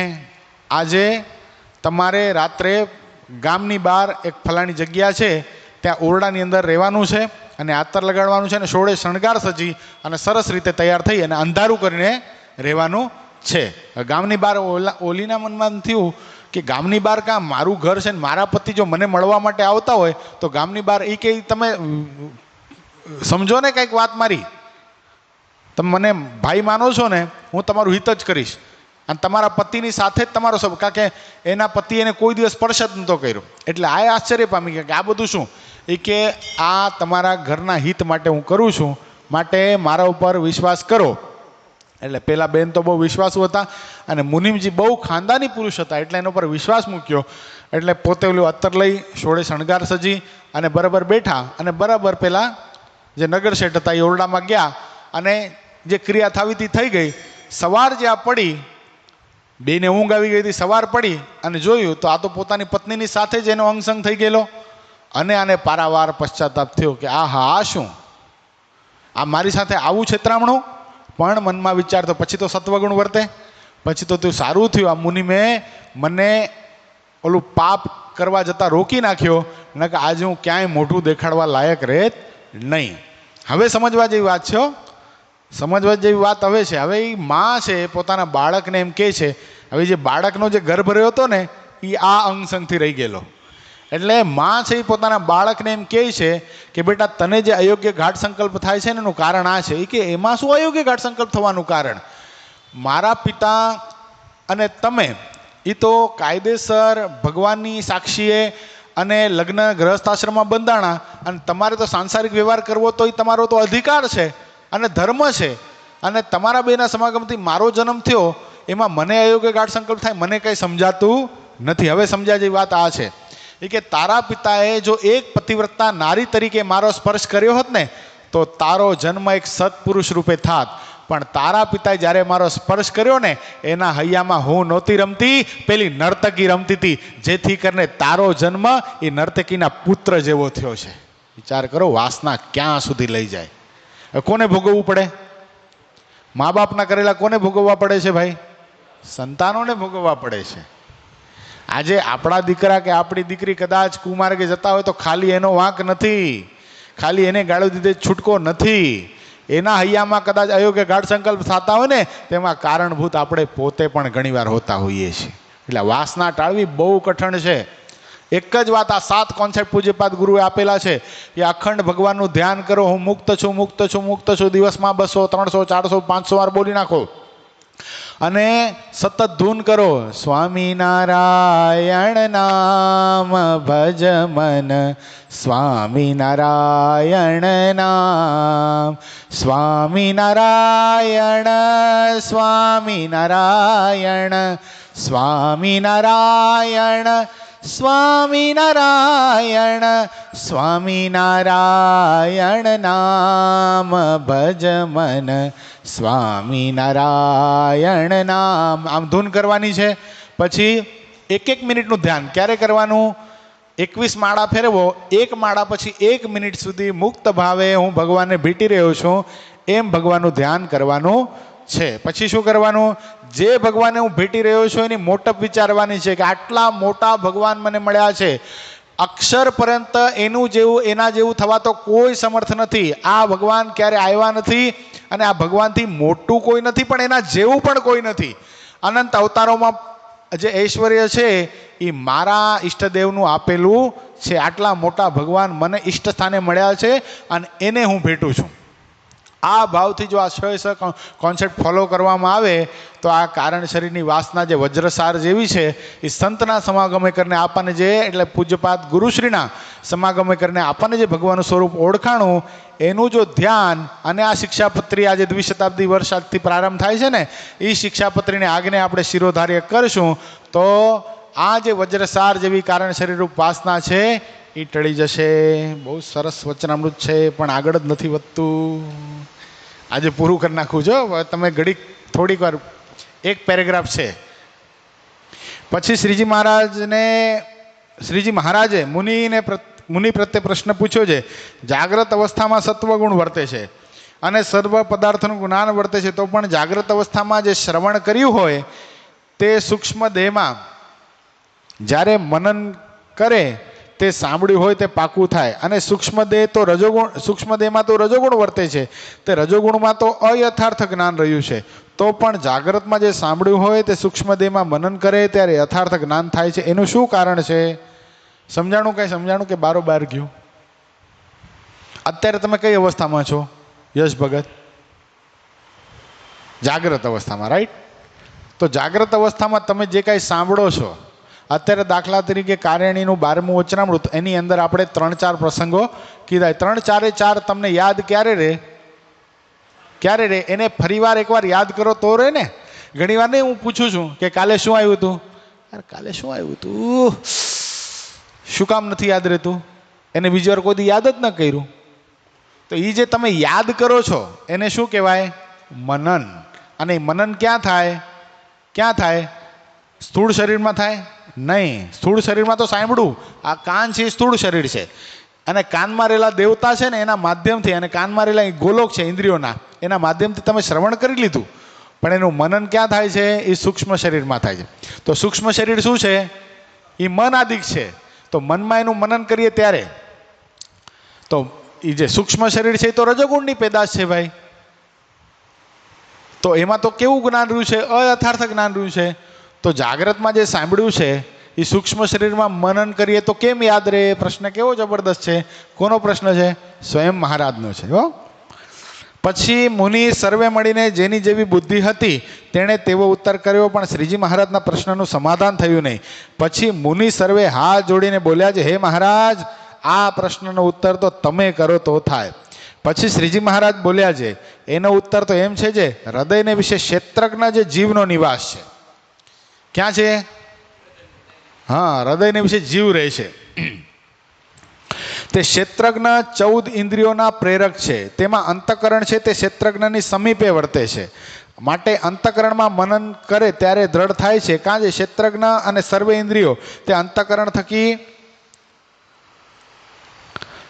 આજે તમારે રાત્રે ગામની બહાર એક ફલાણી જગ્યા છે ત્યાં ઓરડાની અંદર રહેવાનું છે અને અત્તર લગાડવાનું છે અને સોળે શણગાર સજી અને સરસ રીતે તૈયાર થઈ અને અંધારું કરીને રહેવાનું છે. ગામની બહાર ઓલીના મનમાં થયું કે ગામની બહાર કાં, મારું ઘર છે ને મારા પતિ જો મને મળવા માટે આવતા હોય તો ગામની બહાર. એ કે તમે સમજો ને કંઈક વાત મારી, તમે મને ભાઈ માનો છો ને, હું તમારું હિત જ કરીશ અને તમારા પતિની સાથે જ તમારો સબ. કારણ કે એના પતિ એને કોઈ દિવસ સ્પર્શ જ નહોતો કર્યો. એટલે આ આશ્ચર્ય પામી ગયા કે આ બધું શું. એ કે આ તમારા ઘરના હિત માટે હું કરું છું, માટે મારા ઉપર વિશ્વાસ કરો. એટલે પેલા બેન તો બહુ વિશ્વાસુ હતા અને મુનિમજી બહુ ખાનદાની પુરુષ હતા એટલે એના પર વિશ્વાસ મૂક્યો. એટલે પોતે ઓલું અત્તર લઈ સોળે શણગાર સજી અને બરાબર બેઠા અને બરાબર પેલા જે નગર શેઠ હતા એ ઓરડામાં ગયા અને જે ક્રિયા થવી હતી થઈ ગઈ. સવાર જ્યાં પડી, બેને ઊંઘ આવી ગઈ હતી, સવાર પડી અને જોયું તો આ તો પોતાની પત્નીની સાથે જ એનો અંગસંગ થઈ ગયેલો. અને આને પારાવાર પશ્ચાતાપ થયો કે આ હા, આ શું, આ મારી સાથે આવું છેતરામણું. પણ મનમાં વિચાર તો પછી તો સત્વગુણ વર્તે, પછી તો તું સારું થયું, આ મુનિ મેં મને ઓલું પાપ કરવા જતાં રોકી નાખ્યો, ને કે આજે હું ક્યાંય મોઢું દેખાડવા લાયક રહે નહીં. હવે સમજવા જેવી વાત છે, સમજવા જેવી વાત હવે છે. હવે એ માં છે પોતાના બાળકને એમ કહે છે, હવે જે બાળકનો જે ગર્ભ રહ્યો હતો ને એ આ અંગ સંગથી રહી ગયેલો. એટલે માં છે એ પોતાના બાળકને એમ કહે છે કે બેટા તને જે અયોગ્ય ગાઢ સંકલ્પ થાય છે ને એનું કારણ આ છે. એ કે એમાં શું અયોગ્ય ગાઢ સંકલ્પ થવાનું કારણ? મારા પિતા અને તમે એ તો કાયદેસર ભગવાનની સાક્ષીએ અને લગ્ન ગ્રહસ્થાશ્રમમાં બંધાણા, અને તમારે તો સાંસારિક વ્યવહાર કરવો તો એ તમારો તો અધિકાર છે અને ધર્મ છે. અને તમારા બેના સમાગમથી મારો જન્મ થયો, એમાં મને અયોગ્ય ગાઢ સંકલ્પ થાય મને કંઈ સમજાતું નથી. હવે સમજ્યા જેવી વાત આ છે એ કે તારા પિતાએ જો એક પતિવ્રતા નારી તરીકે મારો સ્પર્શ કર્યો હોત ને તો તારો જન્મ એક સત્પુરુષ રૂપે થાત. પણ તારા પિતાએ જ્યારે મારો સ્પર્શ કર્યો ને એના હૈયામાં હું નહોતી રમતી, પેલી નર્તકી રમતી હતી, જેથી કરીને તારો જન્મ એ નર્તકીના પુત્ર જેવો થયો છે. વિચાર કરો વાસના ક્યાં સુધી લઈ જાય. કોને ભોગવવું પડે? મા બાપના કરેલા કોને ભોગવવા પડે છે ભાઈ? સંતાનોને ભોગવવા પડે છે. આજે આપણા દીકરા કે આપણી દીકરી કદાચ કુમાર્ગે જતા હોય તો ખાલી એનો વાંક નથી, ખાલી એને ગાળો દીધે છૂટકો નથી. એના હૈયામાં કદાચ અયોગ્ય ગાઢ સંકલ્પ થતા હોય ને તેમાં કારણભૂત આપણે પોતે પણ ઘણીવાર હોતા હોઈએ છીએ. એટલે વાસના ટાળવી બહુ કઠણ છે. એક જ વાત, આ 7 કોન્સેપ્ટ પૂજ્યપાદ ગુરુએ આપેલા છે કે અખંડ ભગવાનનું ધ્યાન કરો. હું મુક્ત છું, મુક્ત છું, મુક્ત છું. દિવસમાં 200, 300, 400, 500 વાર બોલી નાખો. અને સતત ધૂન કરો. સ્વામિનારાયણ નામ ભજ મન, સ્વામિનારાયણ નામ, સ્વામિનારાયણ, સ્વામિનારાયણ, સ્વામિનારાયણ, સ્વામિનારાયણ, સ્વામિનારાયણ નામ ભજ મન, સ્વામિનારાયણ નામ. આમ ધૂન કરવાની છે. પછી 1 મિનિટનું ધ્યાન ક્યારે કરવાનું? 21 માળા ફેરવો, 1 માળા પછી 1 મિનિટ સુધી મુક્ત ભાવે હું ભગવાનને ભેટી રહ્યો છું એમ ભગવાનનું ધ્યાન કરવાનું છે. પછી શું કરવાનું? જે ભગવાનને હું ભેટી રહ્યો છું એની મોટપ વિચારવાની છે કે આટલા મોટા ભગવાન મને મળ્યા છે, અક્ષર પર્યંત એના જેવું થવા તો કોઈ સમર્થ નથી. આ ભગવાન ક્યારે આવ્યા નથી અને આ ભગવાનથી મોટું કોઈ નથી, પણ એના જેવું પણ કોઈ નથી. અનંત અવતારોમાં જે ઐશ્વર્ય છે એ મારા ઈષ્ટદેવનું આપેલું છે. આટલા મોટા ભગવાન મને ઈષ્ટ સ્થાને મળ્યા છે અને એને હું ભેટું છું. આ ભાવથી જો આ 6 કોન્સેપ્ટ ફોલો કરવામાં આવે તો આ કારણ શરીરની વાસના જે વજ્રસાર જેવી છે એ સંતના સમાગમે કરીને આપણને જે, એટલે પૂજ્યપાદ ગુરુશ્રીના સમાગમે કરીને આપણને જે ભગવાનનું સ્વરૂપ ઓળખાણું એનું જો ધ્યાન, અને આ શિક્ષાપત્રી આજે 2 શતાબ્દી વર્ષ આજથી પ્રારંભ થાય છે ને એ શિક્ષાપત્રીને આગને આપણે શિરોધાર્ય કરશું તો આ જે વજ્રસાર જેવી કારણ શરીરરૂપ વાસના છે એ ટળી જશે. બહુ સરસ વચનામૃત છે પણ આગળ જ નથી વધતું. આજે પૂરું કરી નાખું છો. તમે ઘડીક થોડીક વાર, એક પેરેગ્રાફ છે. પછી શ્રીજી મહારાજે મુનિ પ્રત્યે પ્રશ્ન પૂછ્યો છે. જાગ્રત અવસ્થામાં સત્વગુણ વર્તે છે અને સર્વ પદાર્થોનું જ્ઞાન વર્તે છે, તો પણ જાગ્રત અવસ્થામાં જે શ્રવણ કર્યું હોય તે સૂક્ષ્મ દેહમાં જ્યારે મનન કરે તે સાંભળ્યું હોય તે પાકું થાય. અને સૂક્ષ્મ દેહમાં તો રજોગુણ વર્તે છે, તે રજોગુણમાં તો અયથાર્થ જ્ઞાન રહ્યું છે. તો પણ જાગ્રતમાં જે સાંભળ્યું હોય તે સૂક્ષ્મ દેહમાં મનન કરે ત્યારે યથાર્થ જ્ઞાન થાય છે. એનું શું કારણ છે? સમજાણું? કઈ સમજાણું કે બારોબાર ગયું? અત્યારે તમે કઈ અવસ્થામાં છો યશ ભગત? જાગ્રત અવસ્થામાં, રાઈટ? તો જાગ્રત અવસ્થામાં તમે જે કાંઈ સાંભળો છો, અત્યારે દાખલા તરીકે કાર્યાણીનું 12મું વચનામૃત, એની અંદર આપણે 3-4 પ્રસંગો કીધા. 3-4 તમને યાદ ક્યારે રે એને ફરીવાર એકવાર યાદ કરો તો રે ને. ઘણી વાર નહીં હું પૂછું છું કે કાલે શું આવ્યું હતું? અરે કાલે શું આવ્યું હતું? શું કામ નથી યાદ રહેતું? એને બીજી વાર કોઈ યાદ જ ન કર્યું. તો એ જે તમે યાદ કરો છો એને શું કહેવાય? મનન. અને મનન ક્યાં થાય? સ્થૂળ શરીરમાં થાય? નહીં. સ્થૂળ શરીરમાં તો સાંભળવું. આ કાન છે એ સ્થૂળ શરીર છે અને કાનમાં રહેલા દેવતા છે ને એના માધ્યમથી, અને કાનમાં રહેલા ગોલોક છે ઇન્દ્રિયોના, એના માધ્યમથી તમે શ્રવણ કરી લીધું, પણ એનું મનન ક્યાં થાય છે? એ સૂક્ષ્મ શરીરમાં થાય છે. તો સૂક્ષ્મ શરીર શું છે? એ મન આદિક છે. તો મનમાં એનું મનન કરીએ ત્યારે તો એ જે સૂક્ષ્મ શરીર છે એ તો રજોગુણની પેદાશ છે ભાઈ. તો એમાં તો કેવું જ્ઞાન રહ્યું છે? અયથાર્થ જ્ઞાન રહ્યું છે. તો જાગ્રતમાં જે સાંભળ્યું છે એ સૂક્ષ્મ શરીરમાં મનન કરીએ તો કેમ યાદ રહે? પ્રશ્ન કેવો જબરદસ્ત છે. કોનો પ્રશ્ન છે? સ્વયં મહારાજનો છે. હો. પછી મુનિ સર્વે મળીને જેની જેવી બુદ્ધિ હતી તેણે તેવો ઉત્તર કર્યો, પણ શ્રીજી મહારાજના પ્રશ્નનું સમાધાન થયું નહીં. પછી મુનિ સર્વે હાથ જોડીને બોલ્યા છે, હે મહારાજ, આ પ્રશ્નનો ઉત્તર તો તમે કરો તો થાય. પછી શ્રીજી મહારાજ બોલ્યા છે, એનો ઉત્તર તો એમ છે જે હૃદયને વિશે ક્ષેત્રજ્ઞ જે જીવનો નિવાસ છે. ક્યાં છે? હા, હૃદયને વિશે જીવ રહે છે. તે ક્ષેત્રજ્ઞ 14 ઇન્દ્રિયોના પ્રેરક છે. તેમાં અંતઃકરણ છે તે ક્ષેત્રજ્ઞની સમીપે વર્તે છે. માટે અંતઃકરણમાં મનન કરે ત્યારે દ્રઢ થાય છે. કારણ કે ક્ષેત્રજ્ઞ અને સર્વે ઇન્દ્રિયો તે અંતઃકરણ થકી,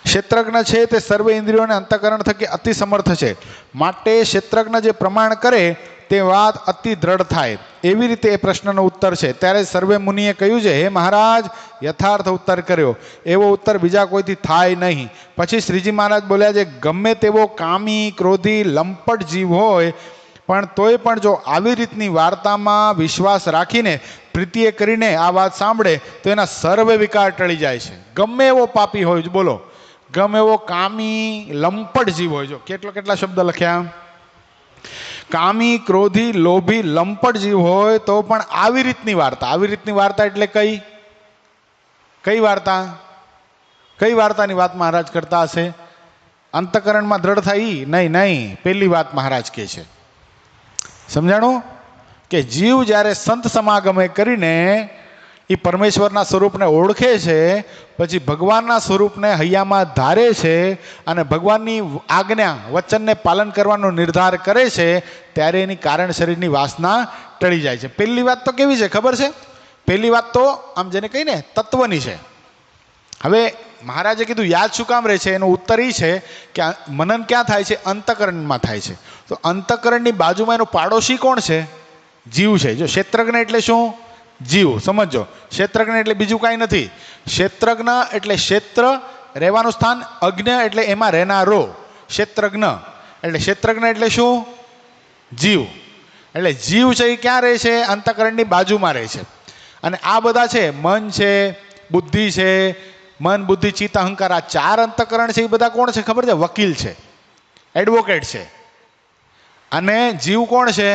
ક્ષેત્રજ્ઞ છે તે સર્વે ઇન્દ્રિયોને અંતઃકરણ થકી અતિ સમર્થ છે. માટે ક્ષેત્રજ્ઞ જે પ્રમાણ કરે તે વાત અતિ દ્રઢ થાય. એવી રીતે એ પ્રશ્નનો ઉત્તર છે. ત્યારે સર્વે મુનિએ કહ્યું છે, હે મહારાજ, યથાર્થ ઉત્તર કર્યો. એવો ઉત્તર બીજા કોઈથી થાય નહીં. પછી શ્રીજી મહારાજ બોલ્યા છે, ગમે તેવો કામી, ક્રોધી, લંપટ જીવ હોય પણ તોય પણ જો આવી રીતની વાર્તામાં વિશ્વાસ રાખીને પ્રીતિએ કરીને આ વાત સાંભળે તો એના સર્વે વિકાર ટળી જાય છે. ગમે એવો પાપી હોય, બોલો, ગમે એવો કામી, લંપટ જીવ હોય. જો કેટલા શબ્દ લખ્યા. કામી, ક્રોધી, લોભી, લંપટ જીવ હોય તો પણ આવી રીતની વાર્તા, આવી રીતની વાર્તા એટલે કઈ વાર્તા? કઈ વાર્તાની વાત મહારાજ કરતા હશે? અંતઃકરણમાં દ્રઢ થાય? નહીં. પેલી વાત મહારાજ કહે છે. સમજાણું? કે જીવ જ્યારે સંત સમાગમે કરીને એ પરમેશ્વરના સ્વરૂપને ઓળખે છે, પછી ભગવાનના સ્વરૂપને હૈયામાં ધારે છે અને ભગવાનની આજ્ઞા, વચનને પાલન કરવાનો નિર્ધાર કરે છે, ત્યારે એની કારણ શરીરની વાસના ટળી જાય છે. પહેલી વાત તો કેવી છે ખબર છે? પહેલી વાત તો આમ જેને કહીને તત્વની છે. હવે મહારાજે કીધું યાદ શું કામ રહે છે? એનો ઉત્તર એ છે કે મનન ક્યાં થાય છે? અંતઃકરણમાં થાય છે. તો અંતઃકરણની બાજુમાં એનો પાડોશી કોણ છે? જીવ છે. જો ક્ષેત્રજ્ઞ એટલે શું? જીવ. સમજો, ક્ષેત્રજ્ઞ એટલે બીજું કાંઈ નથી. ક્ષેત્રજ્ઞ એટલે ક્ષેત્ર, રહેવાનું સ્થાન, અજ્ઞ એટલે એમાં રહેનારો. ક્ષેત્રજ્ઞ એટલે ક્ષેત્રજ્ઞ એટલે શું? જીવ. એટલે જીવ છે એ ક્યાં રહે છે? અંતઃકરણની બાજુમાં રહે છે. અને આ બધા છે, મન છે, બુદ્ધિ છે, મન, બુદ્ધિ, ચિત્ત, અહંકાર, આ 4 અંતઃકરણ છે. એ બધા કોણ છે ખબર છે? વકીલ છે, એડવોકેટ છે. અને જીવ કોણ છે?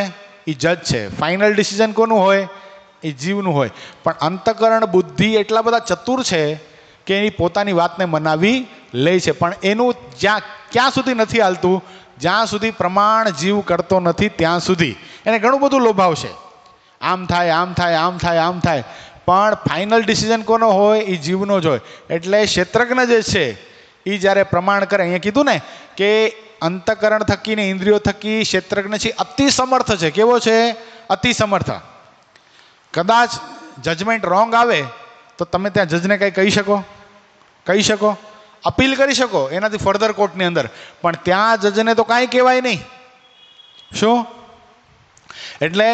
એ જજ છે. ફાઇનલ ડિસિઝન કોનું હોય? એ જીવનું હોય. પણ અંતઃકરણ, બુદ્ધિ એટલા બધા ચતુર છે કે એની પોતાની વાતને મનાવી લે છે. પણ એનું ક્યાં સુધી નથી હાલતું? જ્યાં સુધી પ્રમાણ જીવ કરતો નથી ત્યાં સુધી એને ઘણું બધું લોભાવશે. આમ થાય, આમ થાય, આમ થાય, આમ થાય, પણ ફાઇનલ ડિસિઝન કોનો હોય? એ જીવનો જ હોય. એટલે ક્ષેત્રજ્ઞ જે છે એ જ્યારે પ્રમાણ કરે, અહીંયા કીધું ને કે અંતઃકરણ થકી ને ઇન્દ્રિયો થકી ક્ષેત્રજ્ઞ છે અતિ સમર્થ છે. કેવો છે? અતિ સમર્થ. કદાચ જજમેન્ટ રોંગ આવે તો તમે ત્યાં જજને કંઈ કહી શકો, અપીલ કરી શકો એનાથી ફર્ધર કોર્ટની અંદર, પણ ત્યાં જજને તો કાંઈ કહેવાય નહીં. શું? એટલે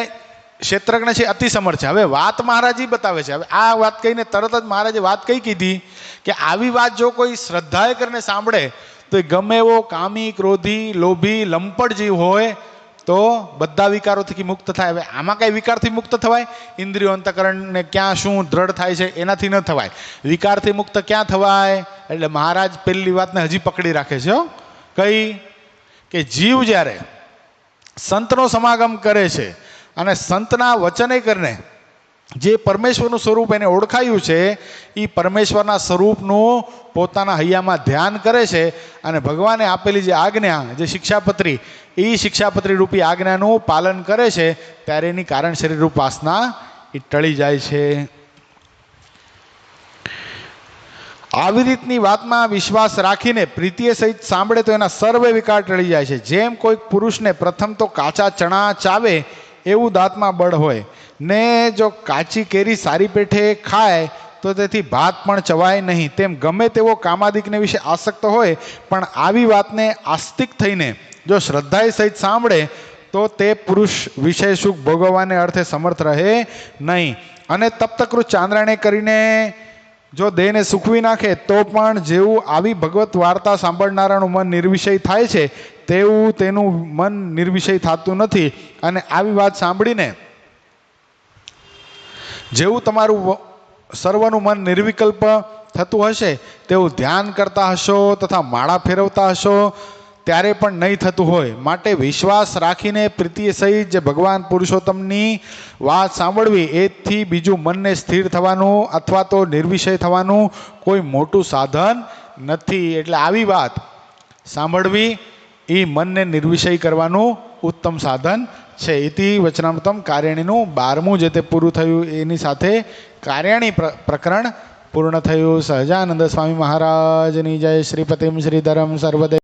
ક્ષેત્રજ્ઞ છે અતિ સમર્થ છે. હવે વાત મહારાજી બતાવે છે. હવે આ વાત કહીને તરત જ મહારાજે વાત કીધી કે આવી વાત જો કોઈ શ્રદ્ધાએ કરીને સાંભળે તો એ ગમે એવો કામી, ક્રોધી, લોભી, લંપટ જીવ હોય તો બધા વિકારોથી મુક્ત થાય. હવે આમાં કઈ વિકારથી મુક્ત થવાય? ઇન્દ્રિયો, અંતઃકરણને ક્યાં શું દ્રઢ થાય છે એનાથી ન થવાય. વિકારથી મુક્ત ક્યાં થવાય? એટલે મહારાજ પહેલી વાતને હજી પકડી રાખે છે. કઈ? કે જીવ જ્યારે સંતનો સમાગમ કરે છે અને સંતના વચને કરીને જે પરમેશ્વરનું સ્વરૂપ એને ઓળખાયું છે એ પરમેશ્વરના સ્વરૂપનું પોતાના હૈયામાં ધ્યાન કરે છે અને ભગવાને આપેલી જે આજ્ઞા, જે શિક્ષાપત્રી, એ શિક્ષાપત્રી રૂપી આજ્ઞાનું પાલન કરે છે, ત્યારે એની કારણ શરીર રૂપ વાસના એ ટળી જાય છે. આવી રીતની વાતમાં વિશ્વાસ રાખીને પ્રીતિએ સહિત સાંભળે તો એના સર્વે વિકાર ટળી જાય છે. જેમ કોઈક પુરુષને પ્રથમ તો કાચા ચણા ચાવે એવું દાંતમાં બળ હોય ને જો કાચી કેરી સારી પેઠે ખાય તો તેથી ભાત પણ ચવાય નહીં, તેમ ગમે તેવો કામાદિકને વિશે આસક્ત હોય પણ આવી વાતને આસ્તિક થઈને જો શ્રદ્ધાએ સહિત સાંભળે તો તે પુરુષ વિષય સુખ ભોગવવાને અર્થે સમર્થ રહે નહીં. અને તપ્તકૃત ચાંદ્રાયણે કરીને જો દેહને સૂકવી નાખે તો પણ જેવું આવી ભગવત વાર્તા સાંભળનારાનું મન નિર્વિષય થાય છે તેવું તેનું મન નિર્વિષય થતું નથી. અને આવી વાત સાંભળીને જેવું તમારું સર્વનું મન નિર્વિકલ્પ થતું હશે તેવું ધ્યાન કરતા હશો તથા માળા ફેરવતા હશો ત્યારે પણ નહીં થતું હોય. માટે વિશ્વાસ રાખીને પ્રીતિય સહિત જે ભગવાન પુરુષોત્તમની વાત સાંભળવી, એથી બીજું મનને સ્થિર થવાનું અથવા તો નિર્વિષય થવાનું કોઈ મોટું સાધન નથી. એટલે આવી વાત સાંભળવી એ મનને નિર્વિષય કરવાનું ઉત્તમ સાધન છે. ઇતિ વચનામૃતમ કાર્યાણીનું 12મું જે તે પૂરું થયું એની સાથે કાર્યાણી પ્રકરણ પૂર્ણ થયું. સહજાનંદ સ્વામી મહારાજની જય. શ્રીપતિમ શ્રીધરમ સર્વદે